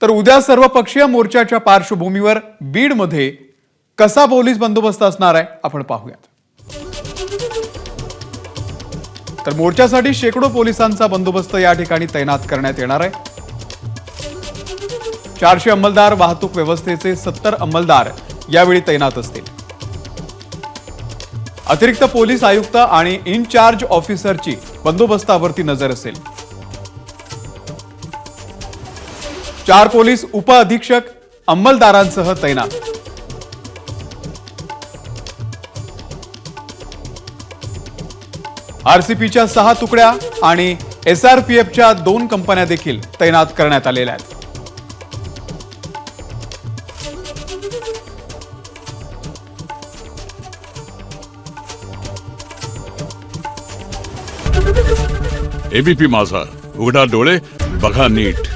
तर उद्या सर्वपक्षीय मोर्चाच्या पार्श्वभूमीवर बीडमध्ये कसा पोलीस बंदोबस्त असणार आहे आपण पाहूयात। तर मोर्चासाठी शेकडो पोलिसांचा बंदोबस्त या ठिकाणी तैनात करण्यात येणार आहे। 400 अंमलदार, वाहतूक व्यवस्थेचे 70 अंमलदार यावेळी तैनात असतील। अतिरिक्त पोलीस आयुक्त आणि इनचार्ज ऑफिसरची बंदोबस्तावरती नजर असेल। 4 पोलीस उप अधीक्षक अंमलदारांसह तैनात। आरसीपीच्या 6 तुकड्या आणि एसआरपीएफच्या 2 कंपन्या देखील तैनात करण्यात आलेल्या आहेत। एबीपी माझा, उघडा डोळे बघा नीट।